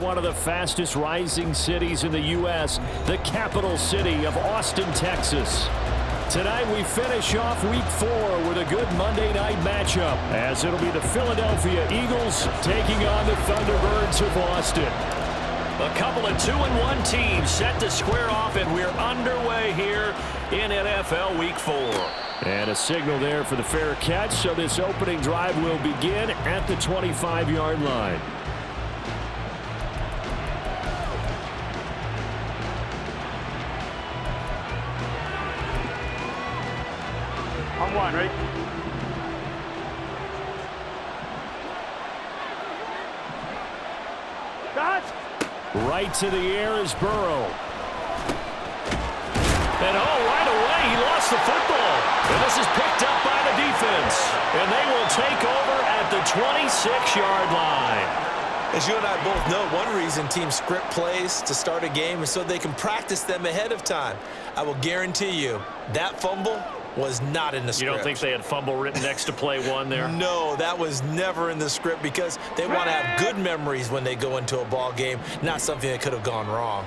One of the fastest rising cities in the U.S., the capital city of Austin, Texas. Tonight we finish off Week 4 with a good Monday night matchup, as it'll be the Philadelphia Eagles taking on the Thunderbirds of Austin. A couple of 2-1 teams set to square off, and we're underway here in NFL Week 4. And a signal there for the fair catch, so this opening drive will begin at the 25-yard line. On one, right? Got. Right to the air is Burrow. And right away, he lost the football. And this is picked up by the defense. And they will take over at the 26-yard line. As you and I both know, one reason teams script plays to start a game is so they can practice them ahead of time. I will guarantee you that fumble was not in the script. You don't think they had fumble written next to play one there? No, that was never in the script because they want to have good memories when they go into a ball game, not something that could have gone wrong.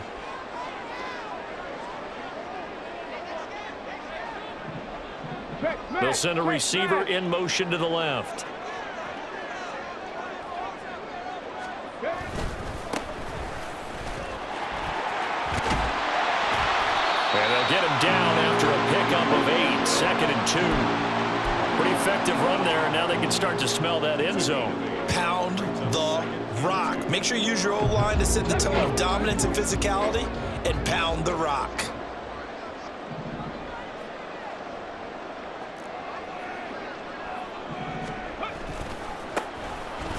They'll send a receiver in motion to the left. And they'll get him down after a pickup of 8, 2nd and 2. Pretty effective run there, and now they can start to smell that end zone. Pound the rock. Make sure you use your O-line to set the tone of dominance and physicality, and pound the rock.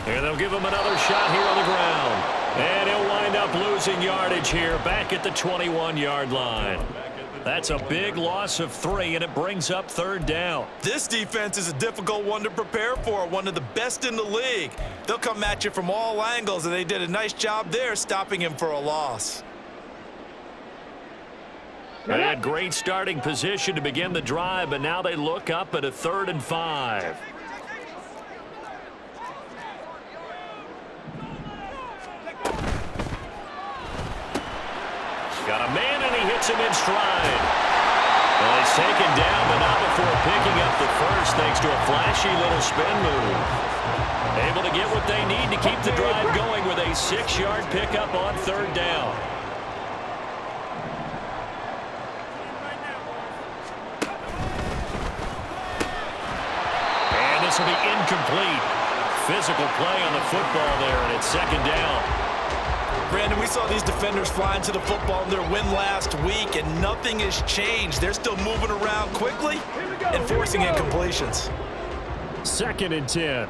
And they'll give him another shot here on the ground. And he'll wind up losing yardage here back at the 21-yard line. That's a big loss of 3, and it brings up 3rd down. This defense is a difficult one to prepare for, one of the best in the league. They'll come at you from all angles, and they did a nice job there stopping him for a loss. They had great starting position to begin the drive, but now they look up at a 3rd and 5. Got a man, and he hits him in stride. Well, he's taken down, but not before picking up the first, thanks to a flashy little spin move. Able to get what they need to keep the drive going with a 6-yard pickup on 3rd down. And this will be incomplete. Physical play on the football there, and it's 2nd down. Brandon, we saw these defenders flying to the football in their win last week, and nothing has changed. They're still moving around quickly and forcing incompletions. 2nd and 10.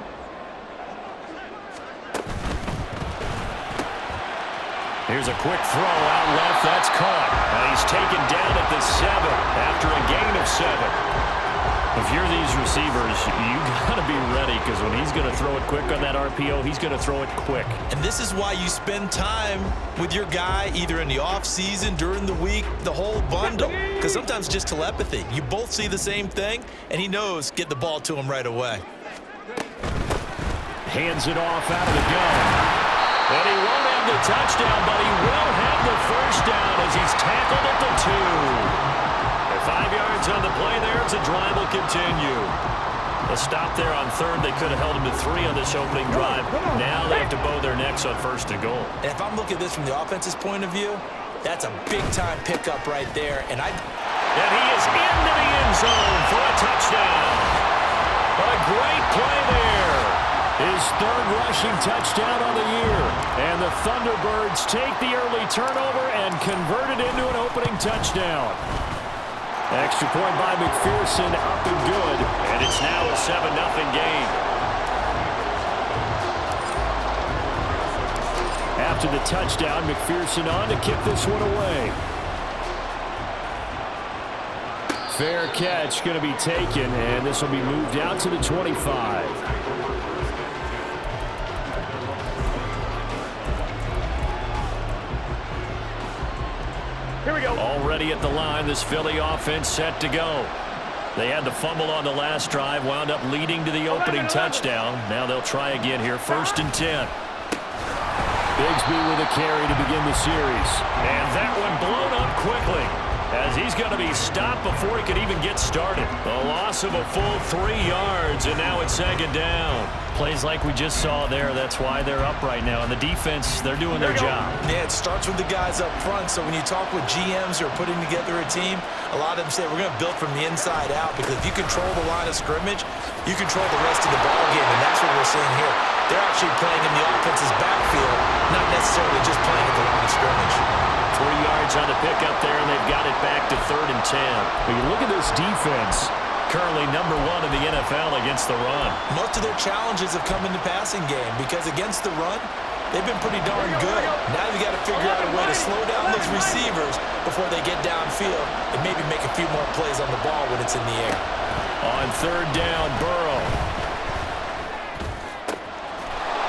Here's a quick throw out left. That's caught. And he's taken down at the 7 after a gain of 7. If you're these receivers, you got to be ready, because when he's going to throw it quick on that RPO, he's going to throw it quick. And this is why you spend time with your guy either in the offseason, during the week, the whole bundle. Because sometimes just telepathy. You both see the same thing, and he knows get the ball to him right away. Hands it off out of the gun. And he won't have the touchdown, but he will have the 1st down as he's tackled at the 2. 5 yards on the play there as the drive will continue. A stop there on 3rd. They could have held him to 3 on this opening drive. Now they have to bow their necks on 1st and goal. And if I'm looking at this from the offense's point of view, that's a big-time pickup right there. And he is into the end zone for a touchdown. A great play there. His 3rd rushing touchdown on the year. And the Thunderbirds take the early turnover and convert it into an opening touchdown. Extra point by McPherson, up and good. And it's now a 7-0 game. After the touchdown, McPherson on to kick this one away. Fair catch going to be taken, and this will be moved out to the 25. Here we go. Already at the line, this Philly offense set to go. They had the fumble on the last drive, wound up leading to the opening touchdown. Now they'll try again here, 1st and 10. Bigsby with a carry to begin the series. And that one blown up quickly, as he's going to be stopped before he could even get started. A loss of a full 3 yards, and now it's second down. Plays like we just saw there, that's why they're up right now. And the defense, they're doing their job. Yeah, it starts with the guys up front. So when you talk with GMs who are putting together a team, a lot of them say we're going to build from the inside out, because if you control the line of scrimmage, you control the rest of the ball game, and that's what we're seeing here. They're actually playing in the offense's backfield, not necessarily just playing at the line of scrimmage. 3 yards on the pickup there, and they've got it back to 3rd and 10. When you look at this defense, currently number 1 in the NFL against the run. Most of their challenges have come in the passing game, because against the run, they've been pretty darn good. Now you got to figure out a way to slow down those receivers before they get downfield and maybe make a few more plays on the ball when it's in the air. On 3rd down, Burrow.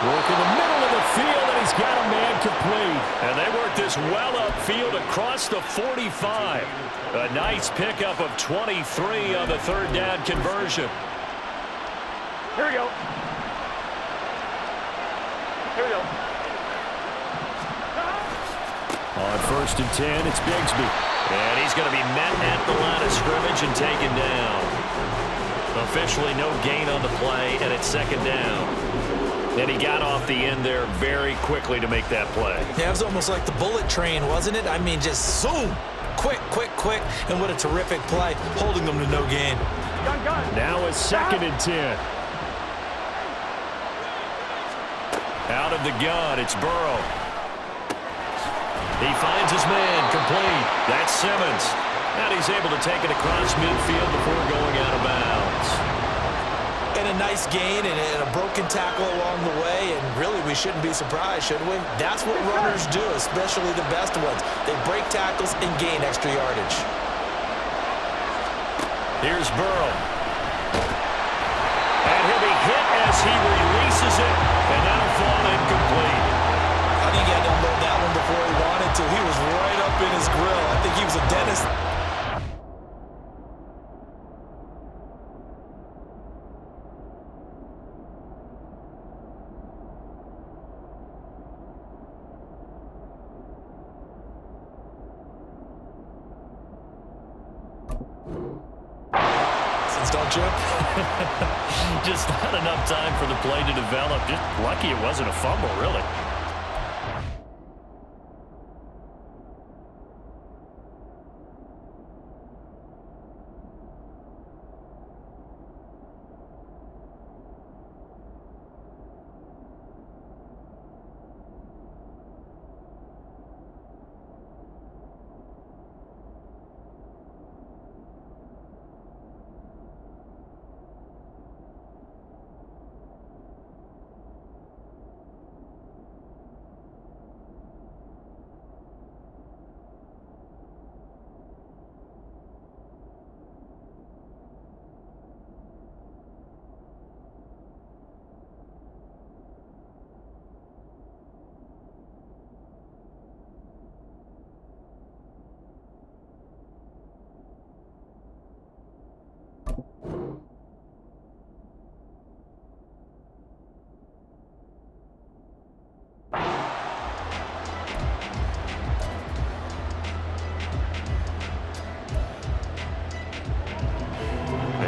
Work in the middle of the field, and he's got a man complete. And they work this well upfield across the 45. A nice pickup of 23 on the 3rd down conversion. Here we go. Here we go. On 1st and 10, it's Bigsby. And he's going to be met at the line of scrimmage and taken down. Officially no gain on the play, and it's 2nd down. And he got off the end there very quickly to make that play. Yeah, it was almost like the bullet train, wasn't it? I mean, just zoom. Quick, quick, quick. And what a terrific play, holding them to no gain. Gun. Now it's 2nd and 10. Out of the gun, it's Burrow. He finds his man, complete. That's Simmons. And he's able to take it across midfield before going out of bounds. And a nice gain and a broken tackle along the way, and really we shouldn't be surprised, should we? That's what runners do, especially the best ones. They break tackles and gain extra yardage. Here's Burrow. And he'll be hit as he releases it, and that'll fall incomplete. I think he had to unload that one before he wanted to. He was right up in his grill. I think he was a dentist. Don't you? Just not enough time for the play to develop. Just lucky it wasn't a fumble, really.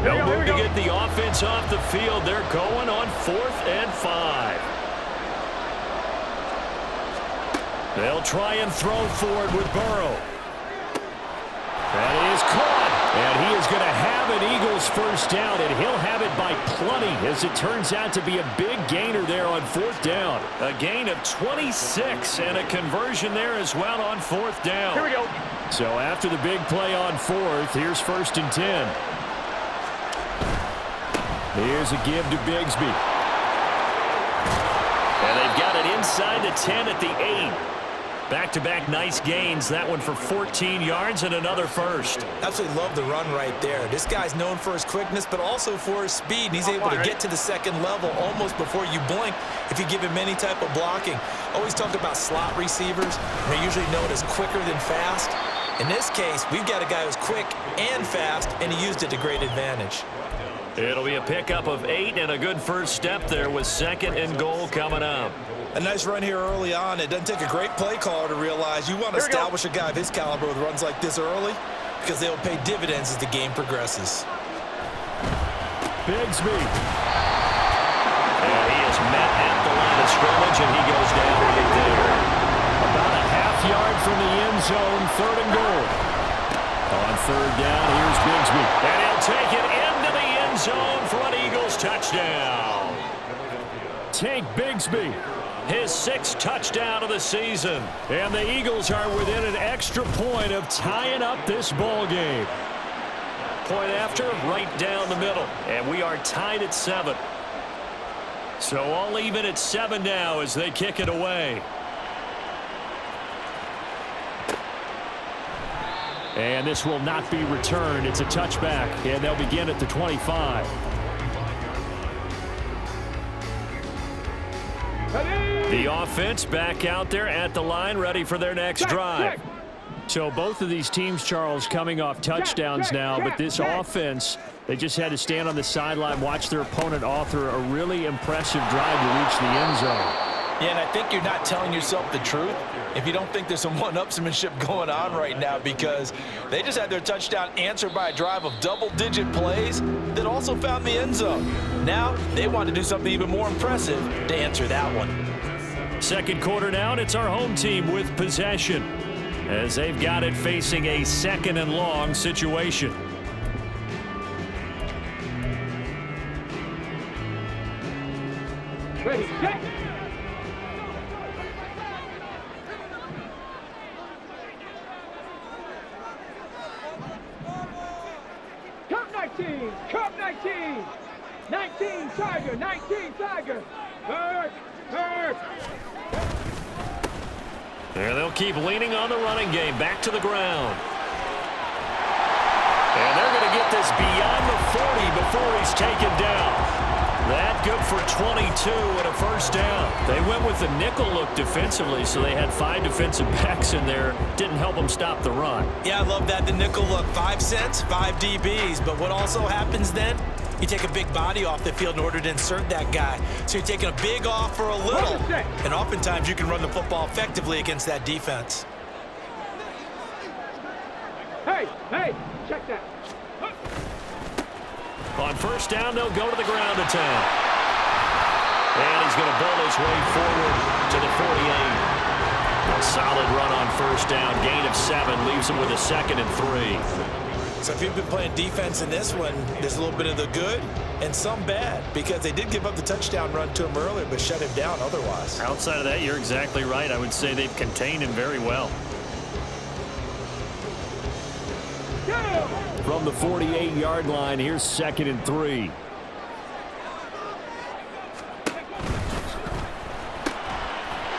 No move to get the offense off the field. They're going on 4th and 5. They'll try and throw forward with Burrow. That is caught. And he is going to have an Eagles first down, and he'll have it by plenty, as it turns out to be a big gainer there on 4th down. A gain of 26 and a conversion there as well on 4th down. Here we go. So after the big play on 4th, here's 1st and 10. Here's a give to Bigsby. And they've got it inside the 10 at the 8. Back-to-back nice gains. That one for 14 yards and another first. Absolutely love the run right there. This guy's known for his quickness, but also for his speed. And he's able to get to the 2nd level almost before you blink if you give him any type of blocking. Always talk about slot receivers. They're usually known as quicker than fast. In this case, we've got a guy who's quick and fast, and he used it to great advantage. It'll be a pickup of 8 and a good first step there with 2nd and goal coming up. A nice run here early on. It doesn't take a great play caller to realize you want to establish a guy of his caliber with runs like this early because they'll pay dividends as the game progresses. Bigsby. And he is met at the line of scrimmage, and he goes down right there. About a half yard from the end zone, 3rd and goal. On 3rd down, here's Bigsby. And he'll take it into the end zone for an Eagles touchdown. Tank Bigsby. His 6th touchdown of the season. And the Eagles are within an extra point of tying up this ball game. Point after, right down the middle. And we are tied at 7. So all even at 7 now as they kick it away. And this will not be returned. It's a touchback, and they'll begin at the 25. The offense back out there at the line, ready for their next drive. So both of these teams, Charles, coming off touchdowns now, but this offense, they just had to stand on the sideline, watch their opponent author a really impressive drive to reach the end zone. Yeah, and I think you're not telling yourself the truth if you don't think there's some one-upsmanship going on right now, because they just had their touchdown answered by a drive of double-digit plays that also found the end zone. Now they want to do something even more impressive to answer that one. 2nd quarter now, and it's our home team with possession as they've got it facing a 2nd and long situation. Ready, set. Cup 19, Cup 19. 19 Tiger, 19 Tiger. Hurt. There they'll keep leaning on the running game. Back to the ground. And they're going to get this beyond the 40 before he's taken down. That good for 22 and a first down. They went with the nickel look defensively, so they had 5 defensive backs in there. Didn't help them stop the run. Yeah, I love that. The nickel look, 5 cents, 5 DBs. But what also happens then? You take a big body off the field in order to insert that guy. So you're taking a big off for a little. And oftentimes you can run the football effectively against that defense. Hey, check that. On first down, they'll go to the ground attack. And he's going to bowl his way forward to the 48. A solid run on first down. Gain of 7 leaves him with a 2nd and 3. So if you've been playing defense in this one, there's a little bit of the good and some bad, because they did give up the touchdown run to him earlier but shut him down otherwise. Outside of that, you're exactly right. I would say they've contained him very well. From the 48-yard line, here's 2nd and 3.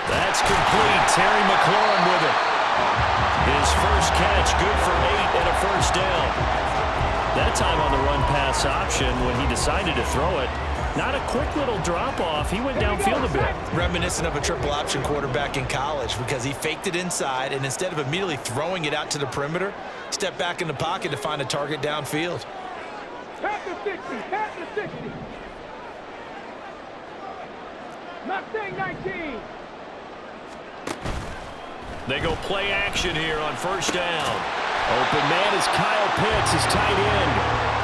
That's complete. Terry McLaurin with it. His first catch, good for 8 and a first down. That time on the run-pass option when he decided to throw it. Not a quick little drop-off. He went downfield a bit. Reminiscent of a triple option quarterback in college, because he faked it inside, and instead of immediately throwing it out to the perimeter, stepped back in the pocket to find a target downfield. Pat the 60, pat the 60. Mustang 19. They go play action here on first down. Open man is Kyle Pitts, his tight end.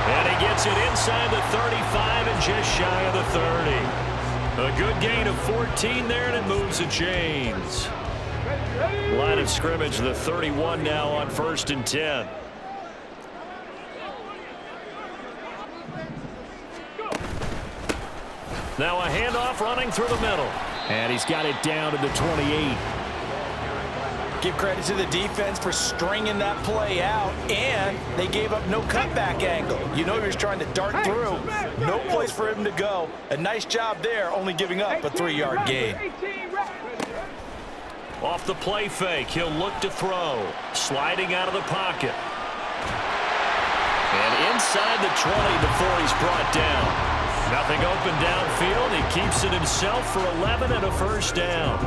And he gets it inside the 35 and just shy of the 30. A good gain of 14 there, and it moves the chains. Line of scrimmage, the 31 now on 1st and 10. Now a handoff running through the middle. And he's got it down to the 28. Give credit to the defense for stringing that play out, and they gave up no cutback angle. You know he was trying to dart through. No place for him to go. A nice job there, only giving up a 3-yard gain. Off the play fake, he'll look to throw. Sliding out of the pocket. And inside the 20 before he's brought down. Nothing open downfield. He keeps it himself for 11 and a first down.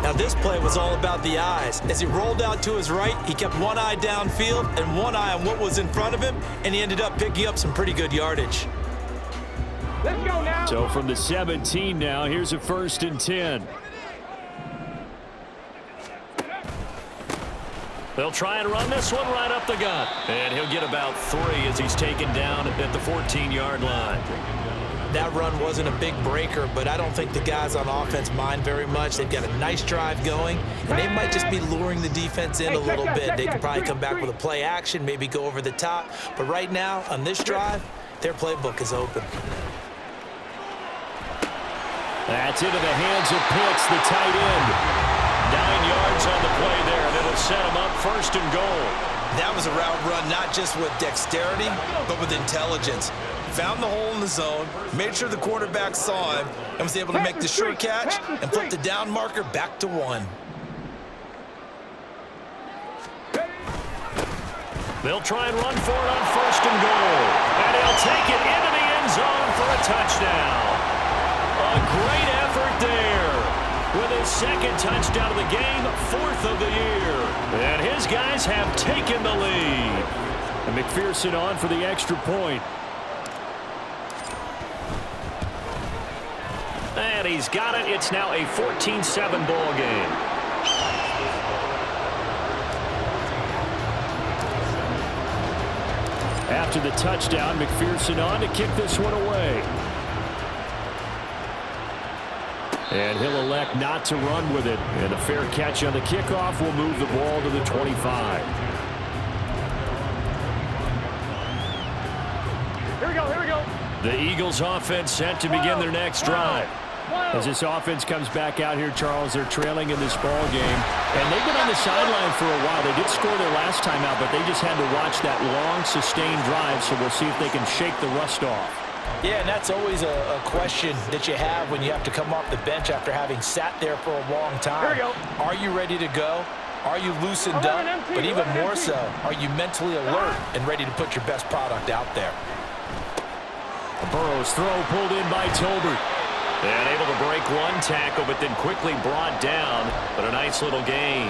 Now this play was all about the eyes. As he rolled out to his right, he kept one eye downfield and one eye on what was in front of him, and he ended up picking up some pretty good yardage. Let's go now. So from the 17 now, here's a 1st and 10. They'll try and run this one right up the gut. And he'll get about 3 as he's taken down at the 14-yard line. That run wasn't a big breaker, but I don't think the guys on offense mind very much. They've got a nice drive going, and they might just be luring the defense in a little bit. They could probably come back with a play action, maybe go over the top. But right now, on this drive, their playbook is open. That's into the hands of Pitts, the tight end. 9 yards on the play there, and it'll set him up 1st and goal. That was a route run not just with dexterity, but with intelligence. Found the hole in the zone, made sure the quarterback saw him, and was able to make the short catch and flip the down marker back to 1. They'll try and run for it on 1st and goal. And he'll take it into the end zone for a touchdown. A great effort there. With his 2nd touchdown of the game, 4th of the year. And his guys have taken the lead. And McPherson on for the extra point. And he's got it. It's now a 14-7 ball game. After the touchdown, McPherson on to kick this one away. And he'll elect not to run with it. And a fair catch on the kickoff will move the ball to the 25. Here we go, here we go. The Eagles offense set to begin their next drive. As this offense comes back out here, Charles, they're trailing in this ball game. And they've been on the sideline for a while. They did score their last time out, but they just had to watch that long, sustained drive, so we'll see if they can shake the rust off. Yeah, and that's always a question that you have when you have to come off the bench after having sat there for a long time. Here we go. Are you ready to go? Are you loosened up? But even more so, are you mentally alert and ready to put your best product out there? Burrow's throw pulled in by Tolbert. And able to break one tackle, but then quickly brought down. But a nice little gain.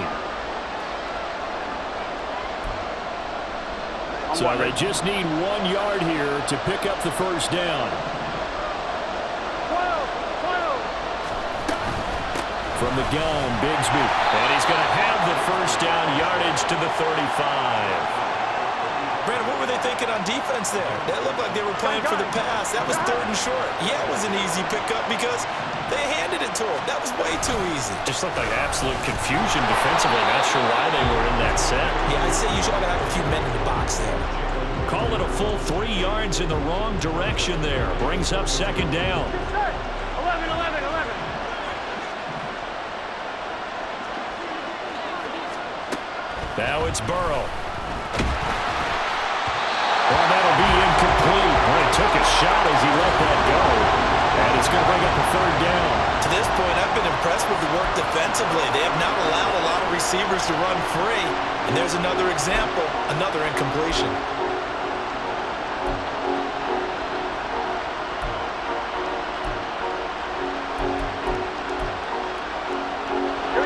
So they just need 1 yard here to pick up the 1st down. 12. From the gun, Bigsby. And he's going to have the 1st down, yardage to the 35. Brandon, what were they thinking on defense there? That looked like they were playing for the pass. That was 3rd and short. Yeah, it was an easy pickup because they handed it to him. That was way too easy. Just looked like absolute confusion defensively. Not sure why they were in that set. Yeah, I'd say you should have a few men in the box there. Call it a full 3 yards in the wrong direction there. Brings up 2nd down. 11. Now it's Burrow. Well, that'll be incomplete. Well, he took a shot as he let that go. And it's going to bring up a 3rd down. To this point, I've been impressed with the work defensively. They have not allowed a lot of receivers to run free. And there's another example, another incompletion.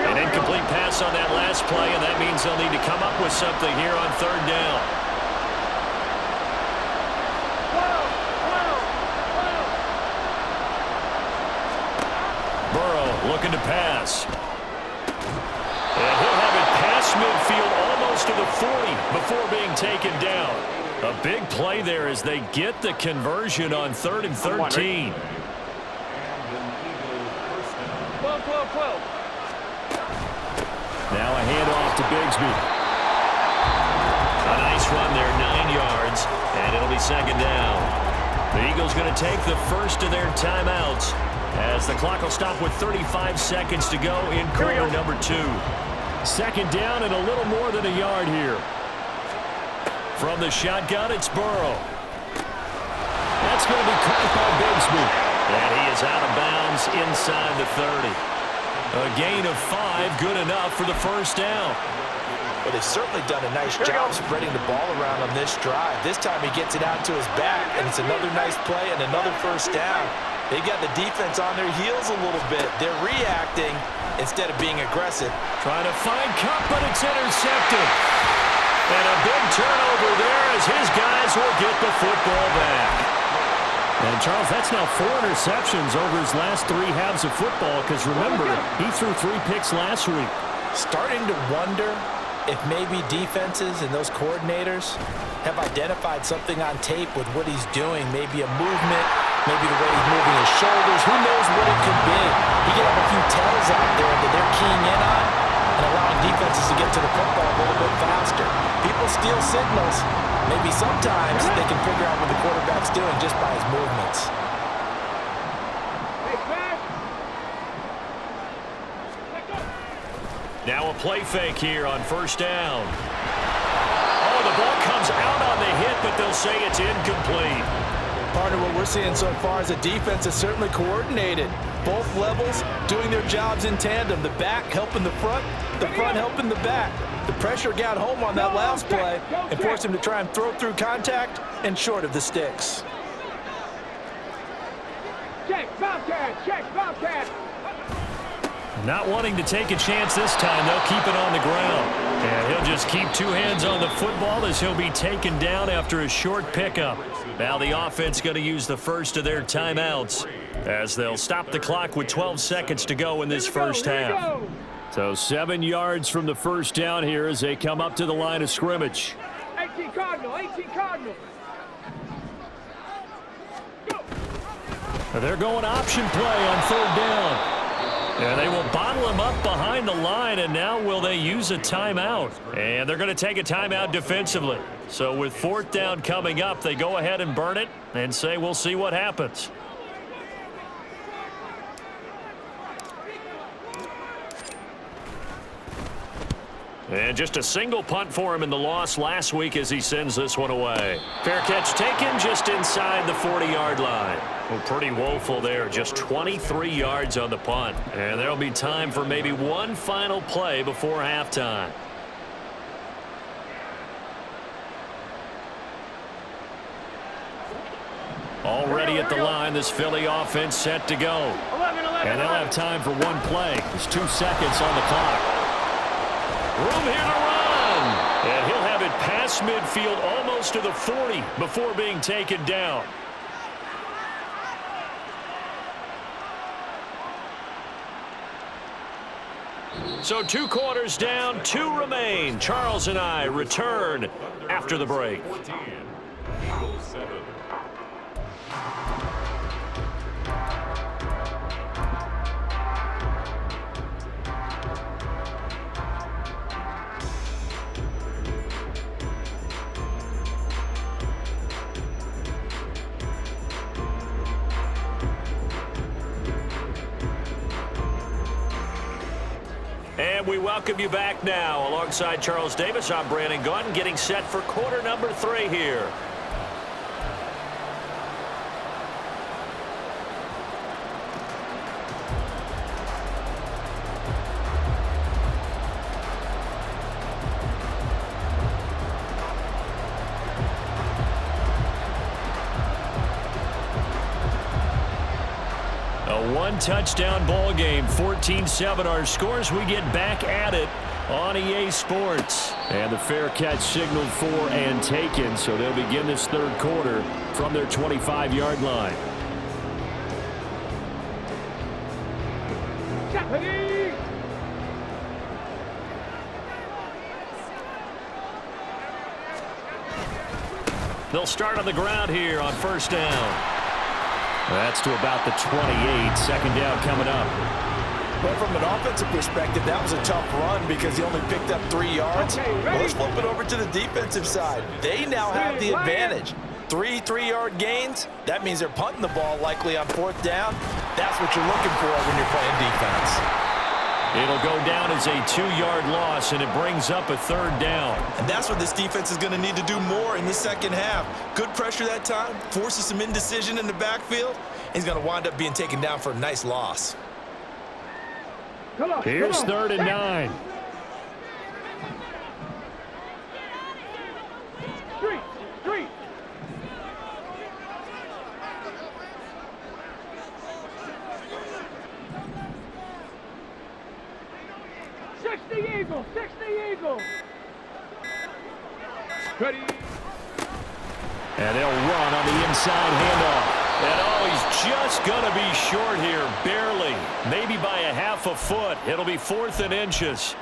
An incomplete pass on that last play, and that means they'll need to come up with something here on 3rd down. Looking to pass. And he'll have it past midfield almost to the 40 before being taken down. A big play there as they get the conversion on 3rd and 13. 12. Now a handoff to Bigsby. A nice run there, 9 yards, and it'll be 2nd down. The Eagles going to take the 1st of their timeouts, as the clock will stop with 35 seconds to go in quarter number 2. 2nd down and a little more than a yard here. From the shotgun, it's Burrow. That's going to be caught by Bigsby. And he is out of bounds inside the 30. A gain of 5, good enough for the 1st down. Well, they've certainly done a nice job spreading the ball around on this drive. This time he gets it out to his back, and it's another nice play and another 1st down. They got the defense on their heels a little bit. They're reacting instead of being aggressive. Trying to find Cup, but it's intercepted. And a big turnover there as his guys will get the football back. And, Charles, that's now 4 interceptions over his last 3 halves of football because, remember, he threw 3 picks last week. Starting to wonder if maybe defenses and those coordinators have identified something on tape with what he's doing, maybe a movement, maybe the way he's moving his shoulders. Who knows what it could be? He could have a few tells out there that they're keying in on and allowing defenses to get to the football a little bit faster. People steal signals. Maybe sometimes they can figure out what the quarterback's doing just by his movements. Now a play fake here on first down. Oh, the ball comes out on the hit, but they'll say it's incomplete. Part of what we're seeing so far is the defense is certainly coordinated. Both levels doing their jobs in tandem. The back helping the front helping the back. The pressure got home on that last play and forced him to try and throw through contact and short of the sticks. Check, Bobcat, check, Bobcat. Not wanting to take a chance this time, they'll keep it on the ground. And he'll just keep 2 hands on the football as he'll be taken down after a short pickup. Now the offense going to use the first of their timeouts as they'll stop the clock with 12 seconds to go in this first half. So 7 yards from the first down here as they come up to the line of scrimmage. 18 Cardinal, 18 Cardinal. They're going option play on 3rd down. And they will bottle him up behind the line, and now will they use a timeout? And they're going to take a timeout defensively. So with 4th down coming up, they go ahead and burn it and say we'll see what happens. And just a single punt for him in the loss last week as he sends this one away. Fair catch taken just inside the 40-yard line. Well, pretty woeful there. Just 23 yards on the punt. And there'll be time for maybe one final play before halftime. Already at the line, this Philly offense set to go. 11. And they'll have time for one play. There's 2 seconds on the clock. Room here to run. And he'll have it past midfield almost to the 40 before being taken down. So 2 quarters down, 2 remain. Charles and I return after the break. And we welcome you back now. Alongside Charles Davis, I'm Brandon Gaudin, getting set for quarter number 3 here. A 1-touchdown ball game, 14-7 our scores. We get back at it on EA Sports. And the fair catch signaled for and taken, so they'll begin this 3rd quarter from their 25-yard line. They'll start on the ground here on first down. That's to about the 28. 2nd down coming up. But from an offensive perspective, that was a tough run because he only picked up 3 yards. Well, let's flip it over to the defensive side. They now have the advantage. 3 3-yard gains. That means they're punting the ball likely on 4th down. That's what you're looking for when you're playing defense. It'll go down as a 2-yard loss, and it brings up a 3rd down. And that's what this defense is going to need to do more in the 2nd half. Good pressure that time, forces some indecision in the backfield. He's going to wind up being taken down for a nice loss. Here's 3rd and 9. Street. 60 Eagles. Ready. And they'll run on the inside handoff. And oh, he's just going to be short here, barely. Maybe by a half a foot. It'll be 4th and inches.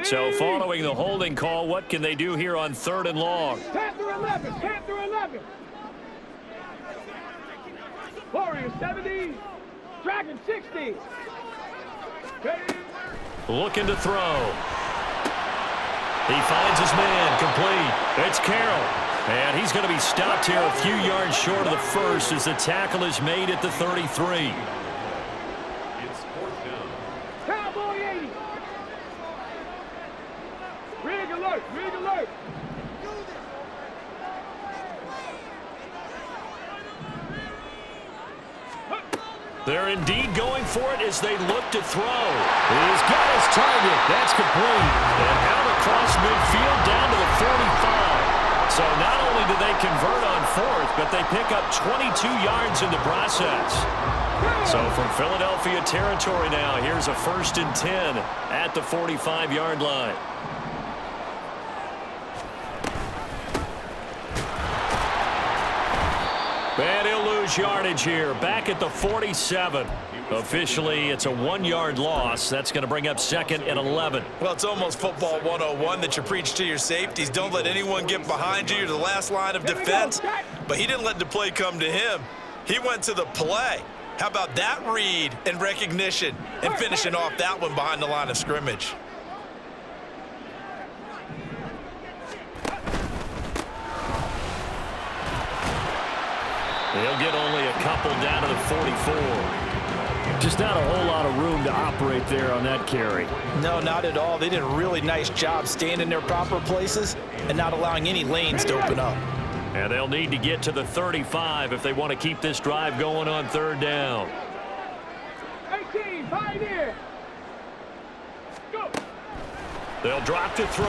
So following the holding call, what can they do here on 3rd and long? 10 through 11, 10 through 11. Warriors 70, Dragon 60. Looking to throw. He finds his man, complete. It's Carroll. And he's going to be stopped here a few yards short of the first as the tackle is made at the 33. Cowboy 80. Rig alert, rig alert. They're indeed going for it as they look to throw. He's got his target. That's complete. And out across midfield down to the 45. So not only do they convert on 4th, but they pick up 22 yards in the process. So from Philadelphia territory now, here's a 1st and 10 at the 45-yard line. And he'll lose yardage here, back at the 47. Officially, it's a 1-yard loss. That's going to bring up 2nd and 11. Well, it's almost football 101 that you preach to your safeties. Don't let anyone get behind you. You're the last line of defense. But he didn't let the play come to him. He went to the play. How about that read and recognition and finishing off that one behind the line of scrimmage? They'll get only a couple down to the 44. Just not a whole lot of room to operate there on that carry. No, not at all. They did a really nice job staying in their proper places and not allowing any lanes to open up. And they'll need to get to the 35 if they want to keep this drive going on 3rd down. 18, pioneer. Go. They'll drop to throw.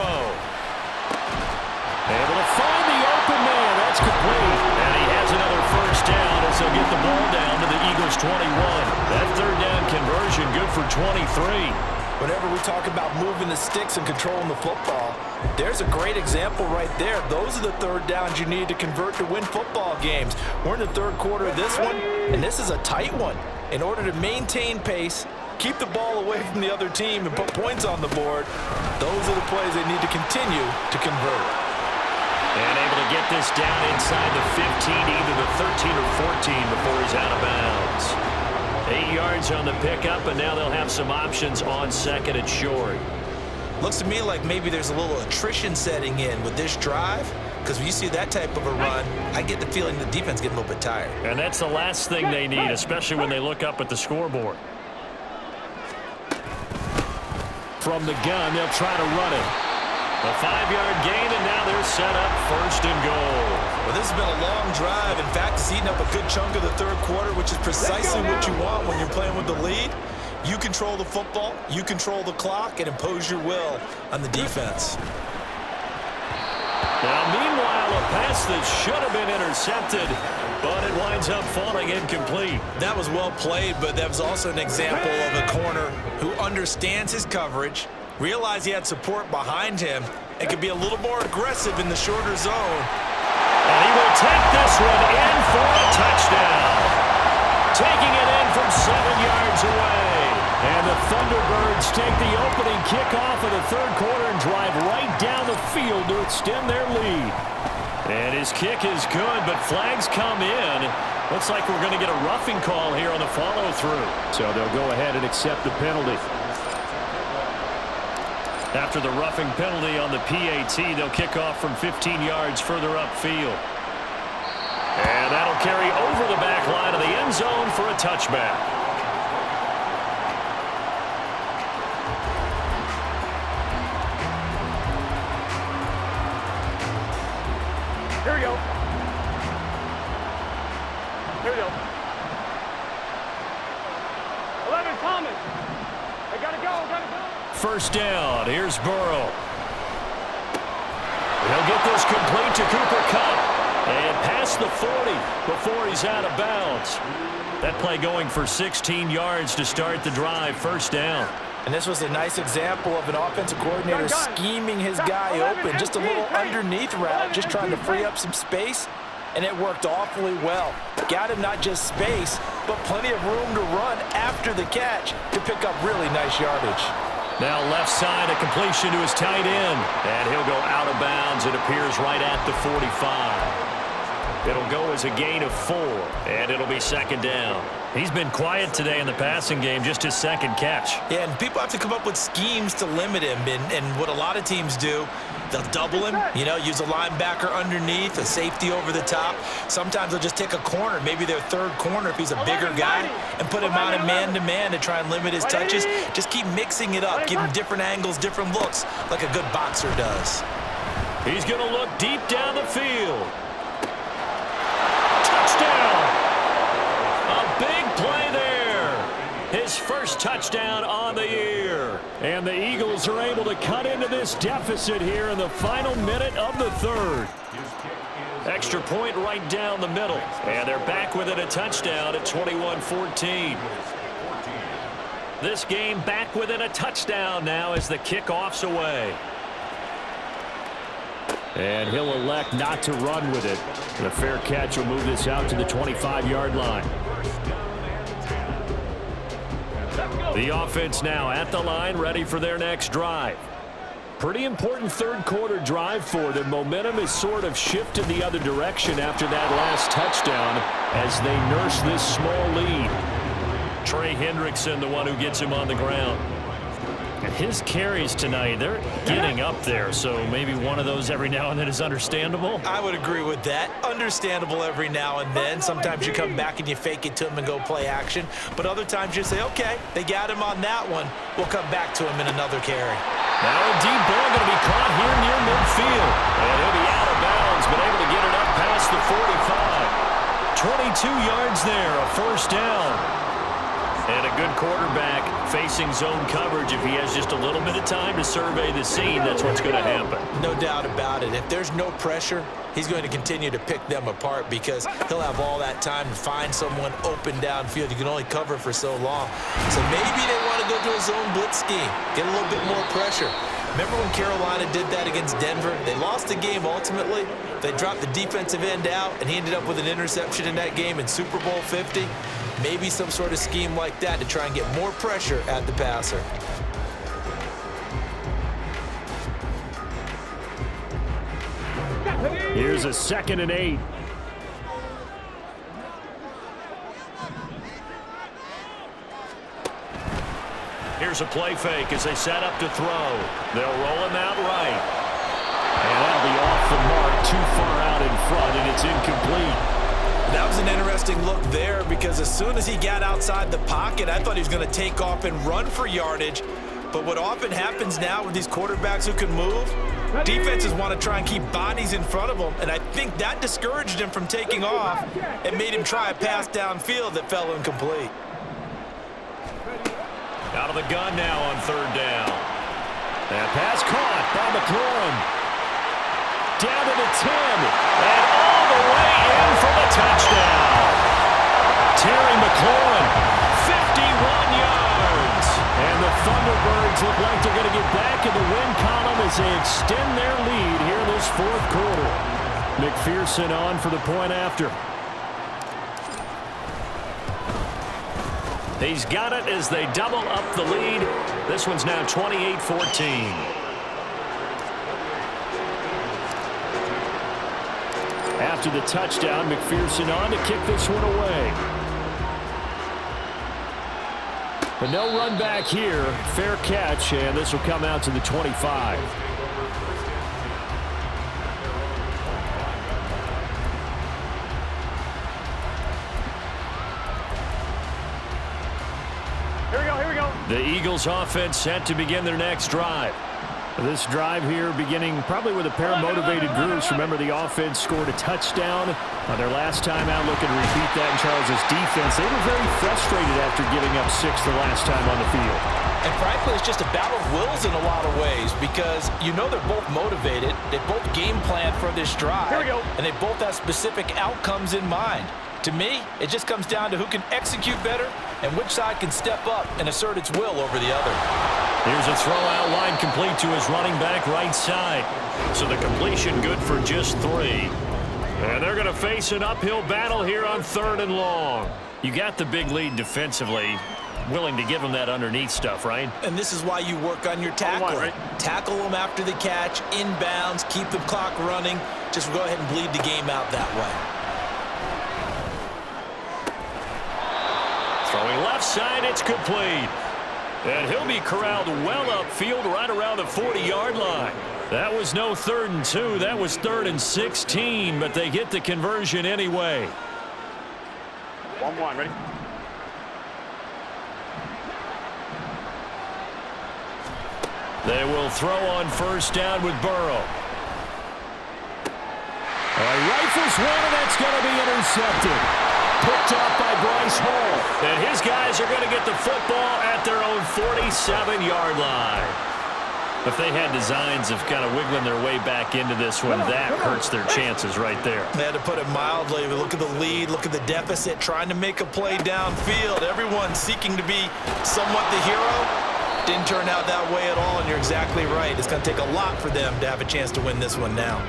Able to find the open man. That's complete. And he has another 1st down as they'll get the ball down to the Eagles' 21. That 3rd down conversion good for 23. Whenever we talk about moving the sticks and controlling the football, there's a great example right there. Those are the 3rd downs you need to convert to win football games. We're in the 3rd quarter of this one, and this is a tight one. In order to maintain pace, keep the ball away from the other team, and put points on the board, those are the plays they need to continue to convert. And able to get this down inside the 15, either the 13 or 14 before he's out of bounds. 8 yards on the pickup, and now they'll have some options on 2nd and short. Looks to me like maybe there's a little attrition setting in with this drive, because when you see that type of a run, I get the feeling the defense getting a little bit tired. And that's the last thing they need, especially when they look up at the scoreboard. From the gun, they'll try to run it. A 5-yard gain, and now they're set up 1st and goal. Well, this has been a long drive. In fact, it's eaten up a good chunk of the 3rd quarter, which is precisely what you want when you're playing with the lead. You control the football, you control the clock, and impose your will on the defense. Now, meanwhile, a pass that should have been intercepted, but it winds up falling incomplete. That was well played, but that was also an example of a corner who understands his coverage, realized he had support behind him, and could be a little more aggressive in the shorter zone. And he will take this one in for a touchdown. Taking it in from 7 yards away. And the Thunderbirds take the opening kickoff of the 3rd quarter and drive right down the field to extend their lead. And his kick is good, but flags come in. Looks like we're going to get a roughing call here on the follow-through. So they'll go ahead and accept the penalty. After the roughing penalty on the PAT, they'll kick off from 15 yards further upfield. And that'll carry over the back line of the end zone for a touchback. Here we go. Here we go. 11, Thomas. I gotta go, gotta go. 1st down. Here's Burrow. He'll get this complete to Cooper Kupp. And past the 40 before he's out of bounds. That play going for 16 yards to start the drive, first down. And this was a nice example of an offensive coordinator scheming his guy open. Just a little underneath route, just trying to free up some space, and it worked awfully well. Got him not just space, but plenty of room to run after the catch to pick up really nice yardage. Now left side, a completion to his tight end. And he'll go out of bounds. It appears right at the 45. It'll go as a gain of 4, and it'll be second down. He's been quiet today in the passing game, just his second catch. Yeah, and people have to come up with schemes to limit him. And what a lot of teams do, they'll double him, use a linebacker underneath, a safety over the top. Sometimes they'll just take a corner, maybe their third corner if he's a bigger guy, and put him on a man-to-man to try and limit his touches. Just keep mixing it up, give him different angles, different looks, like a good boxer does. He's going to look deep down the field. Touchdown! A big play there. His first touchdown on the year. And the Eagles are able to cut into this deficit here in the final minute of the third. Extra point right down the middle. And they're back within a touchdown at 21-14. This game back within a touchdown now as the kickoff's away. And he'll elect not to run with it. And a fair catch will move this out to the 25-yard line. The offense now at the line, ready for their next drive. Pretty important third quarter drive for them. Momentum is sort of shifted the other direction after that last touchdown as they nurse this small lead. Trey Hendrickson, the one who gets him on the ground. And his carries tonight, they're getting up there, so maybe one of those every now and then is understandable. I would agree with that. Understandable every now and then. Sometimes you come back and you fake it to him and go play action. But other times you say, okay, they got him on that one. We'll come back to him in another carry. Now a deep ball going to be caught here near midfield. And he'll be out of bounds, but able to get it up past the 45. 22 yards there, a first down. And a good quarterback facing zone coverage. If he has just a little bit of time to survey the scene, that's what's going to happen. No doubt about it. If there's no pressure, he's going to continue to pick them apart because he'll have all that time to find someone open downfield. You can only cover for so long. So maybe they want to go to a zone blitz scheme, get a little bit more pressure. Remember when Carolina did that against Denver? They lost the game ultimately. They dropped the defensive end out, and he ended up with an interception in that game in Super Bowl 50. Maybe some sort of scheme like that to try and get more pressure at the passer. Here's a 2nd and 8. Here's a play fake as they set up to throw. They'll roll him out right. And that'll be off the mark, too far out in front, and it's incomplete. That was an interesting look there because as soon as he got outside the pocket, I thought he was going to take off and run for yardage. But what often happens now with these quarterbacks who can move, defenses want to try and keep bodies in front of them, and I think that discouraged him from taking off and made him try a pass downfield that fell incomplete. Out of the gun now on 3rd down. That pass caught by McLaurin. Down to the 10, and all the way in for the touchdown. Terry McLaurin, 51 yards. And the Thunderbirds look like they're going to get back in the win column as they extend their lead here in this 4th quarter. McPherson on for the point after. He's got it as they double up the lead. This one's now 28-14. After the touchdown, McPherson on to kick this one away. But no run back here. Fair catch, and this will come out to the 25. Here we go. The Eagles offense set to begin their next drive. This drive here beginning probably with a pair of motivated groups. Remember, the offense scored a touchdown on their last time out. Looking to repeat that in Charles's defense. They were very frustrated after giving up 6 the last time on the field. And frankly, it's just a battle of wills in a lot of ways because you know they're both motivated. They both game plan for this drive. Here we go. And they both have specific outcomes in mind. To me, it just comes down to who can execute better and which side can step up and assert its will over the other. Here's a throw out wide complete to his running back right side. So the completion good for just 3. And they're going to face an uphill battle here on 3rd and long. You got the big lead defensively. Willing to give them that underneath stuff, right? And this is why you work on your tackling. right? Tackle them after the catch, inbounds, keep the clock running. Just go ahead and bleed the game out that way. Throwing left side, it's complete. And he'll be corralled well upfield right around the 40-yard line. That was no 3rd and 2. That was 3rd and 16, but they get the conversion anyway. 1-1, ready? They will throw on 1st down with Burrow. Rifles one, and that's going to be intercepted. Picked up by Bryce Hall. And his guys are going to get the football at their own 47-yard line. If they had designs of kind of wiggling their way back into this one, that hurts their chances right there. They had to put it mildly. Look at the lead, look at the deficit, trying to make a play downfield. Everyone seeking to be somewhat the hero. Didn't turn out that way at all, and you're exactly right. It's going to take a lot for them to have a chance to win this one now.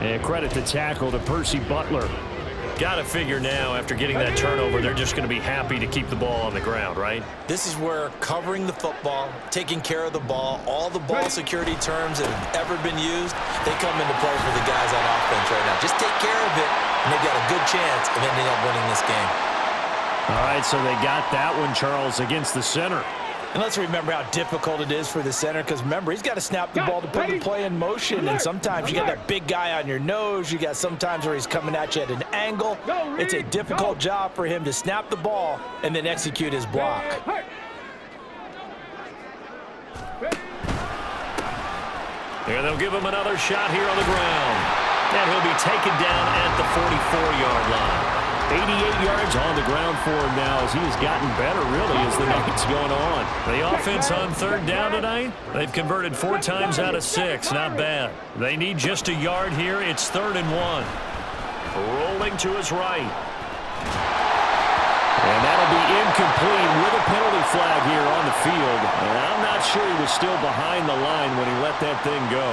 And credit the tackle to Percy Butler. Got to figure now, after getting that turnover, they're just going to be happy to keep the ball on the ground, right? This is where covering the football, taking care of the ball, all the ball security terms that have ever been used, they come into play for the guys on offense right now. Just take care of it, and they've got a good chance of ending up winning this game. All right, so they got that one, Charles, against the center. And let's remember how difficult it is for the center, because remember, he's got to snap the ball to put the play in motion, and sometimes you got that big guy on your nose. You got sometimes where he's coming at you at an angle. It's a difficult job for him to snap the ball and then execute his block. And they'll give him another shot here on the ground. And he'll be taken down at the 44-yard line. 88 yards on the ground for him now as he has gotten better, really, as the night's going on. The offense on 3rd down tonight, they've converted 4 times out of 6. Not bad. They need just a yard here. It's 3rd and 1. Rolling to his right. And that'll be incomplete with a penalty flag here on the field. And I'm not sure he was still behind the line when he let that thing go.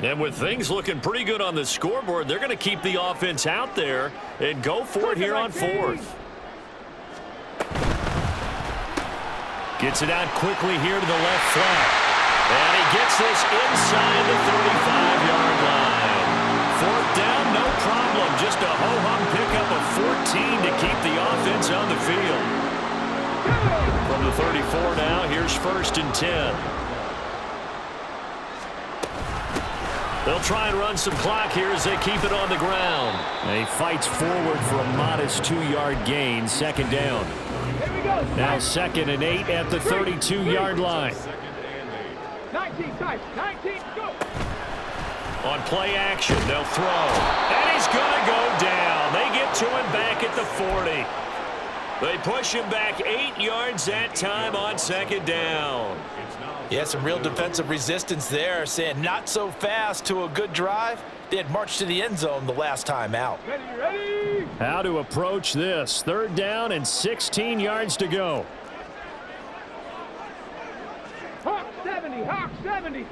And with things looking pretty good on the scoreboard, they're going to keep the offense out there and go for it here on 4th. Gets it out quickly here to the left flat. And he gets this inside the 35-yard line. 4th down, no problem. Just a ho-hum pickup of 14 to keep the offense on the field. From the 34 now, here's 1st and 10. They'll try and run some clock here as they keep it on the ground. And he fights forward for a modest 2-yard gain, 2nd down. Now 2nd and 8 at the 32-yard line. 19, 19, go! On play action, they'll throw. And he's going to go down. They get to him back at the 40. They push him back 8 yards that time on 2nd down. Yeah, some real defensive resistance there, saying not so fast to a good drive. They had marched to the end zone the last time out. Ready? How to approach this. 3rd down and 16 yards to go. Hawk 70, Hawk 70.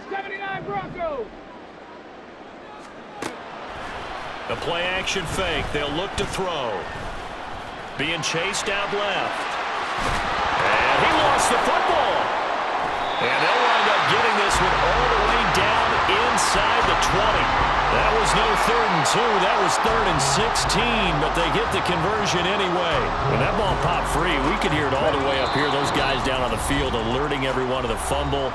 '79 Broncos. The play action fake. They'll look to throw. Being chased out left. And he lost the football. And they'll wind up getting this one all the way down inside the 20. That was no 3rd and 2. That was 3rd and 16, but they get the conversion anyway. When that ball popped free, we could hear it all the way up here. Those guys down on the field alerting everyone of the fumble.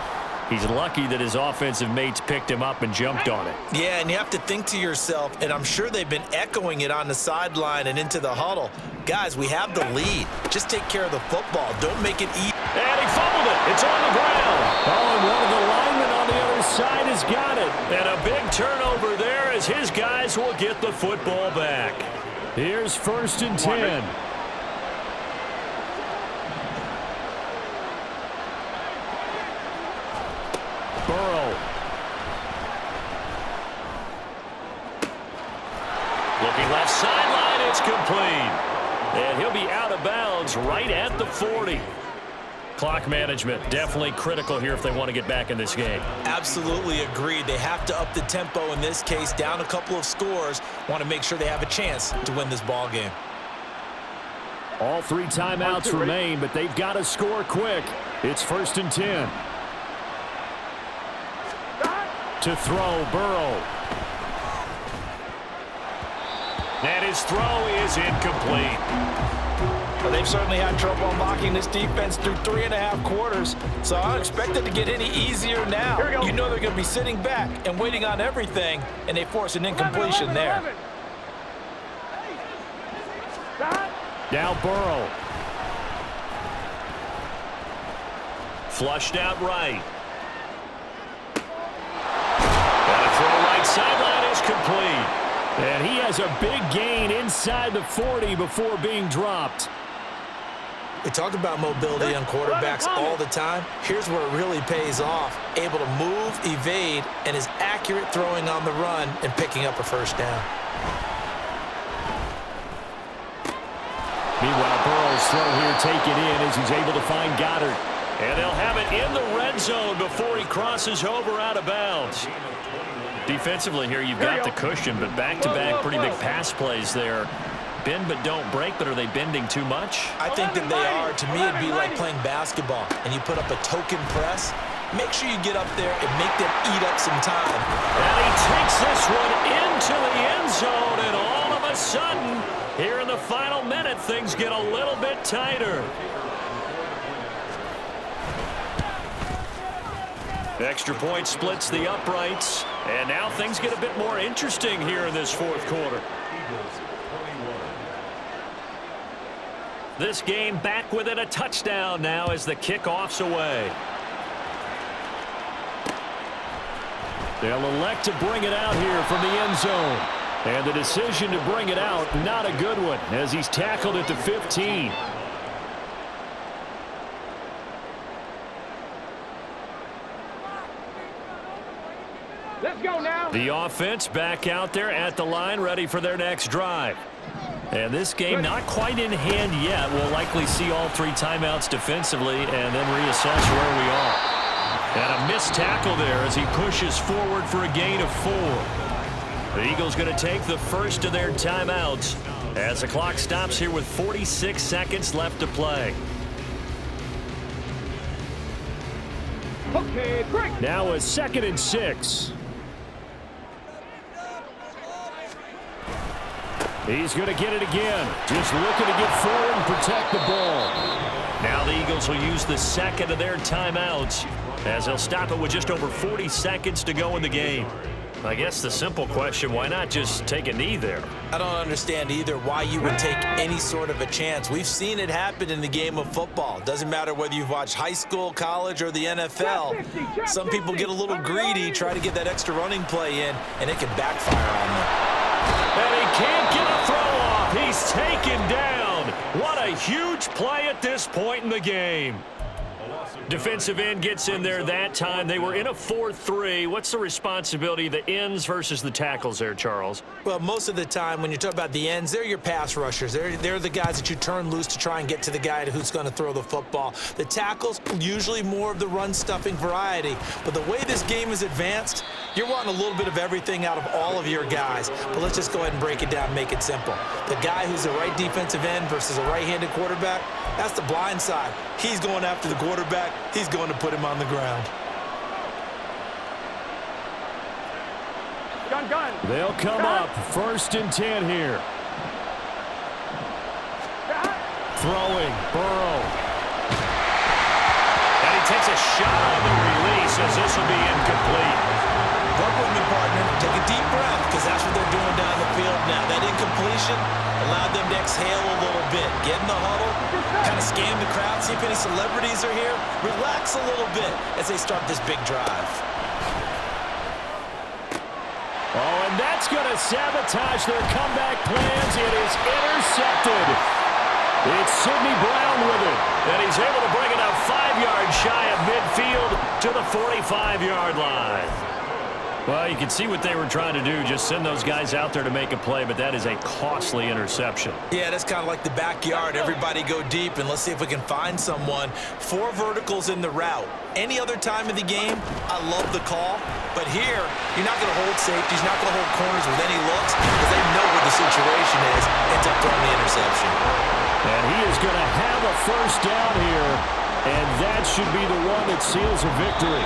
He's lucky that his offensive mates picked him up and jumped on it. Yeah, and you have to think to yourself, and I'm sure they've been echoing it on the sideline and into the huddle. Guys, we have the lead. Just take care of the football. Don't make it easy. And he fumbled it. It's on the ground. Oh, and one of the linemen on the other side has got it. And a big turnover there as his guys will get the football back. Here's 1st and 10. Burrow. Looking left sideline, it's complete. And he'll be out of bounds right at the 40. Clock management definitely critical here if they want to get back in this game. Absolutely agreed. They have to up the tempo in this case, down a couple of scores. Want to make sure they have a chance to win this ball game. All 3 timeouts remain, but they've got to score quick. It's 1st and 10. To throw, Burrow. And his throw is incomplete. Well, they've certainly had trouble unlocking this defense through 3.5 quarters, so I don't expect it to get any easier now. You know they're going to be sitting back and waiting on everything, and they force an incompletion there. Now Burrow. Flushed out right. And a throw right sideline is complete. And he has a big gain inside the 40 before being dropped. We talk about mobility on quarterbacks all the time. Here's where it really pays off. Able to move, evade, and is accurate throwing on the run and picking up a 1st down. Meanwhile, Burrow's throw here taken in as he's able to find Goddard. And they'll have it in the red zone before he crosses over out of bounds. Defensively here, you've got the cushion, but back-to-back pretty big pass plays there. Bend but don't break, but are they bending too much? I think that they are. To me, it'd be like playing basketball, and you put up a token press. Make sure you get up there and make them eat up some time. And he takes this one into the end zone, and all of a sudden, here in the final minute, things get a little bit tighter. Extra point splits the uprights, and now things get a bit more interesting here in this 4th quarter. This game back within a touchdown now as the kickoff's away. They'll elect to bring it out here from the end zone. And the decision to bring it out, not a good one, as he's tackled at the 15. Let's go now. The offense back out there at the line, ready for their next drive. And this game not quite in hand yet. We'll likely see all 3 timeouts defensively and then reassess where we are. And a missed tackle there as he pushes forward for a gain of 4. The Eagles going to take the first of their timeouts as the clock stops here with 46 seconds left to play. Okay, break. Now a 2nd and 6. He's going to get it again. Just looking to get forward and protect the ball. Now the Eagles will use the 2nd of their timeouts as they'll stop it with just over 40 seconds to go in the game. I guess the simple question, why not just take a knee there? I don't understand either why you would take any sort of a chance. We've seen it happen in the game of football. Doesn't matter whether you've watched high school, college, or the NFL. Some people get a little greedy, try to get that extra running play in, and it can backfire on them. And he can't get a throw off. He's taken down. What a huge play at this point in the game. Defensive end gets in there that time. They were in a 4-3. What's the responsibility of the ends versus the tackles there, Charles? Well, most of the time when you talk about the ends, they're your pass rushers. They're the guys that you turn loose to try and get to the guy who's going to throw the football. The tackles, usually more of the run-stuffing variety. But the way this game is advanced, you're wanting a little bit of everything out of all of your guys. But let's just go ahead and break it down and make it simple. The guy who's the right defensive end versus a right-handed quarterback, that's the blind side. He's going after the quarterback. He's going to put him on the ground. Gun. They'll come up 1st and 10 here. Throwing, Burrow. And he takes a shot on the release. says this will be incomplete. Work with me, partner. Take a deep breath, because that's what they're doing down the field now. That incompletion allowed them to exhale a little bit. Get in the huddle, kind of scan the crowd, see if any celebrities are here. Relax a little bit as they start this big drive. Oh, and that's going to sabotage their comeback plans. It is intercepted. It's Sidney Brown with it, and he's able to bring it up 5 yards shy of midfield to the 45-yard line. Well, you can see what they were trying to do, just send those guys out there to make a play, but that is a costly interception. Yeah, that's kind of like the backyard. Everybody go deep, and let's see if we can find someone. 4 verticals in the route. Any other time of the game, I love the call, but here, you're not going to hold safeties, not going to hold corners with any looks, because they know what the situation is, ends up throwing the interception. And he is going to have a first down here, and that should be the one that seals a victory.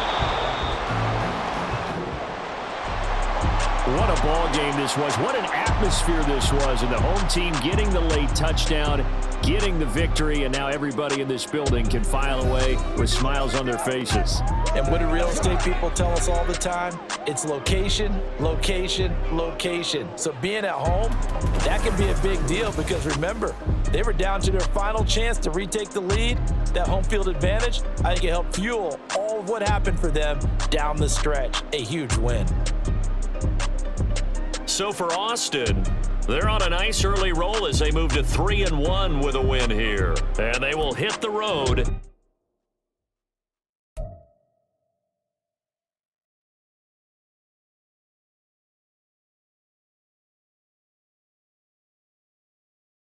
What a ball game this was. What an atmosphere this was. And the home team getting the late touchdown, getting the victory, and now everybody in this building can file away with smiles on their faces. And what do real estate people tell us all the time? It's location, location, location. So being at home, that can be a big deal because remember, they were down to their final chance to retake the lead. That home field advantage, I think it helped fuel all of what happened for them down the stretch. A huge win. So for Austin, they're on a nice early roll as they move to 3-1 with a win here. And they will hit the road